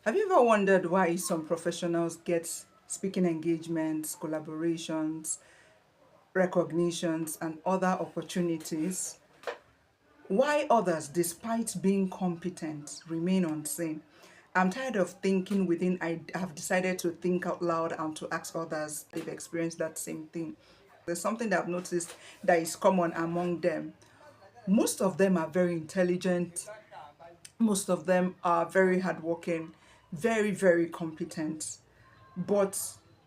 Have you ever wondered why some professionals get speaking engagements, collaborations, recognitions, and other opportunities? Why others, despite being competent, remain unseen? I'm tired of thinking within. I have decided to think out loud and to ask others if they've experienced that same thing. There's something that I've noticed that is common among them. Most of them are very intelligent. Most of them are very hardworking, very, very competent. But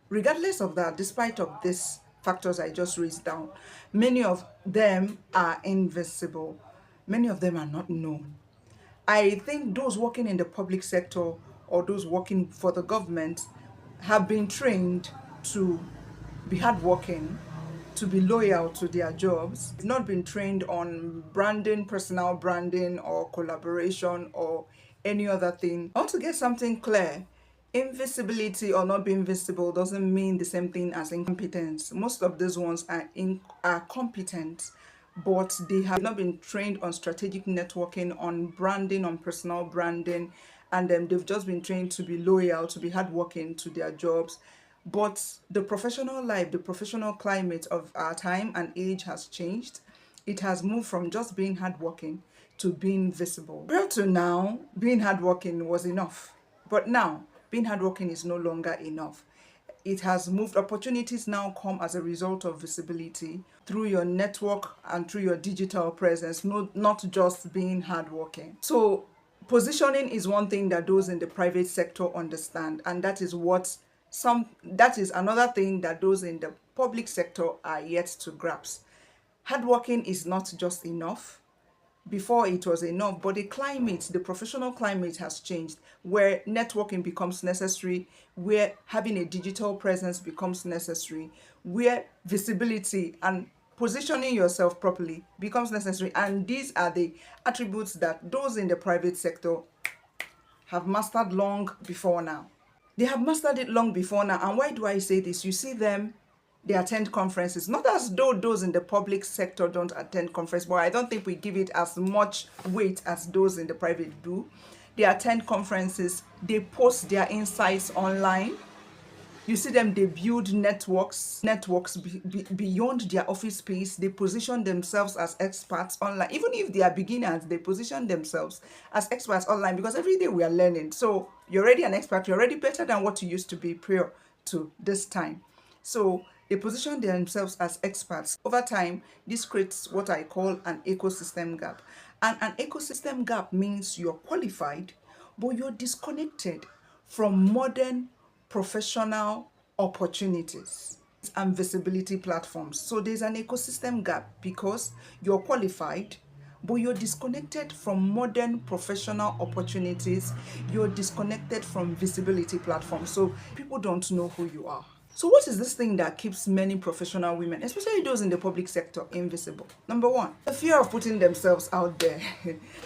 regardless of that, despite of these factors I just raised down, many of them are invisible. Many of them are not known. I think those working in the public sector or those working for the government have been trained to be hardworking, to be loyal to their jobs. They've not been trained on branding, personal branding, or collaboration, or any other thing. I want to get something clear. Invisibility or not being visible doesn't mean the same thing as incompetence. Most of these ones are competent, but they have not been trained on strategic networking, on branding, on personal branding, and they've just been trained to be loyal, to be hardworking to their jobs. But the professional life, the professional climate of our time and age has changed. It has moved from just being hardworking to being visible. Prior to now, being hardworking was enough. But now, being hardworking is no longer enough. It has moved. Opportunities now come as a result of visibility through your network and through your digital presence, not just being hardworking. So positioning is one thing that those in the private sector understand, and that is another thing that those in the public sector are yet to grasp. Hardworking is not just enough. Before it was enough, but the professional climate has changed, where networking becomes necessary, where having a digital presence becomes necessary, where visibility and positioning yourself properly becomes necessary. And these are the attributes that those in the private sector have mastered long before now. They have mastered it long before now. And why do I say this? You see them, they attend conferences, not as though those in the public sector don't attend conference, but I don't think we give it as much weight as those in the private do. They attend conferences, they post their insights online. You see them, they build networks beyond their office space. They position themselves as experts online. Even if they are beginners, they position themselves as experts online, because every day we are learning. So you're already an expert, you're already better than what you used to be prior to this time. So they position themselves as experts. Over time, this creates what I call an ecosystem gap. And an ecosystem gap means you're qualified, but you're disconnected from modern professional opportunities and visibility platforms. So there's an ecosystem gap because you're qualified, but you're disconnected from modern professional opportunities. You're disconnected from visibility platforms. So people don't know who you are. So what is this thing that keeps many professional women, especially those in the public sector, invisible? Number one, the fear of putting themselves out there.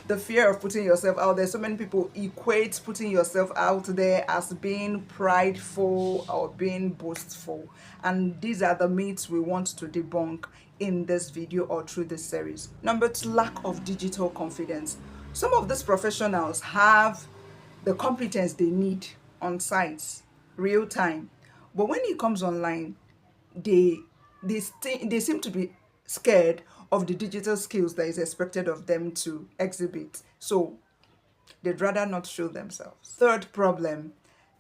The fear of putting yourself out there. So many people equate putting yourself out there as being prideful or being boastful. And these are the myths we want to debunk in this video or through this series. Number two, lack of digital confidence. Some of these professionals have the competence they need on site, real time. But when it comes online, they seem to be scared of the digital skills that is expected of them to exhibit. So they'd rather not show themselves. Third problem,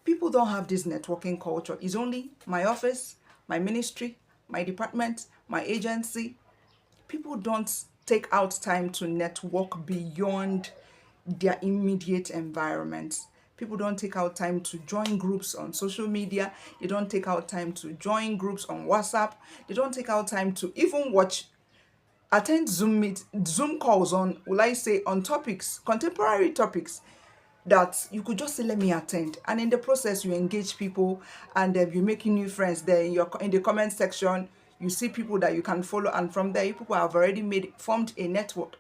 people don't have this networking culture. It's only my office, my ministry, my department, my agency. People don't take out time to network beyond their immediate environment. People don't take out time to join groups on social media. They don't take out time to join groups on WhatsApp. They don't take out time to even attend Zoom calls on, will I say, on topics, contemporary topics that you could just say, let me attend. And in the process, you engage people, and you're making new friends there. In the comment section, you see people that you can follow, and from there, people have already formed a network.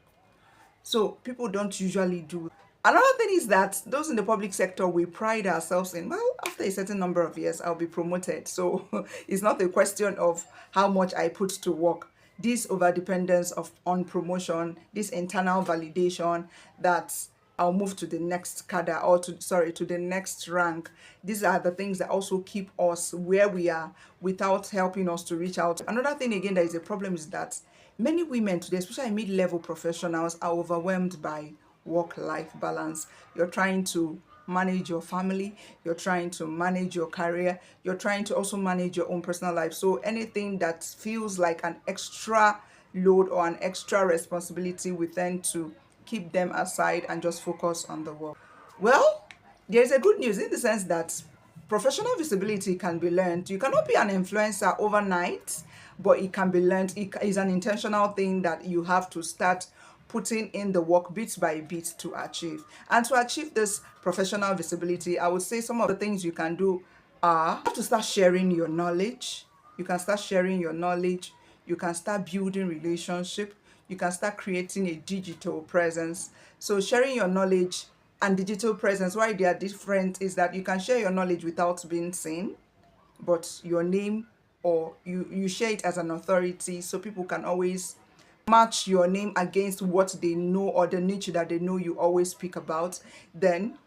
So people don't usually do. Another thing is that those in the public sector, we pride ourselves in, well, after a certain number of years, I'll be promoted. So it's not a question of how much I put to work. This overdependence on promotion, this internal validation that I'll move to the next cadre, or to the next rank. These are the things that also keep us where we are without helping us to reach out. Another thing again that is a problem is that many women today, especially mid-level professionals, are overwhelmed by work-life balance. You're trying to manage your family, you're trying to manage your career, you're trying to also manage your own personal life. So anything that feels like an extra load or an extra responsibility, we tend to keep them aside and just focus on the work. Well, there's a good news in the sense that professional visibility can be learned. You cannot be an influencer overnight, but it can be learned. It is an intentional thing that you have to start putting in the work bit by bit to achieve. And to achieve this professional visibility, I would say some of the things you can do are: you have to start sharing your knowledge. You can start sharing your knowledge. You can start building relationship. You can start creating a digital presence. So sharing your knowledge and digital presence, why they are different is that you can share your knowledge without being seen, but your name, or you share it as an authority, so people can always match your name against what they know or the niche that they know you always speak about. Then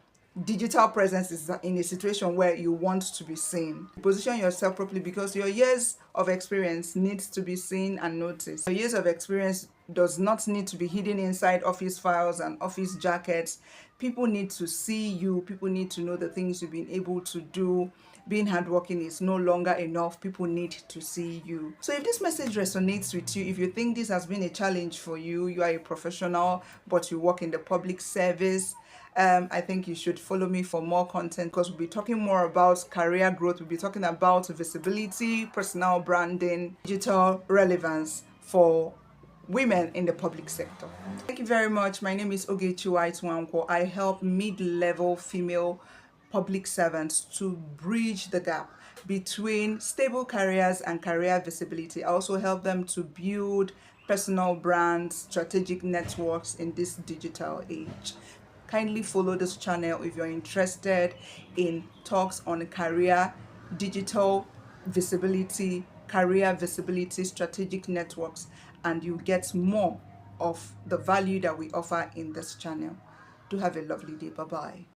digital presence is in a situation where you want to be seen. Position yourself properly, because your years of experience needs to be seen and noticed. Your years of experience does not need to be hidden inside office files and office jackets. People need to see you. People need to know the things you've been able to do. Being hardworking is no longer enough. People need to see you. So if this message resonates with you, if you think this has been a challenge for you, you are a professional but you work in the public service, I think you should follow me for more content, because we'll be talking more about career growth. We'll be talking about visibility, personal branding, digital relevance for women in the public sector. Thank you very much. My name is Ogechi-Whyte. I help mid-level female public servants to bridge the gap between stable careers and career visibility. I also help them to build personal brands, strategic networks in this digital age. Kindly follow this channel if you're interested in talks on career, digital visibility, career visibility, strategic networks, and you get more of the value that we offer in this channel. Do have a lovely day. Bye bye.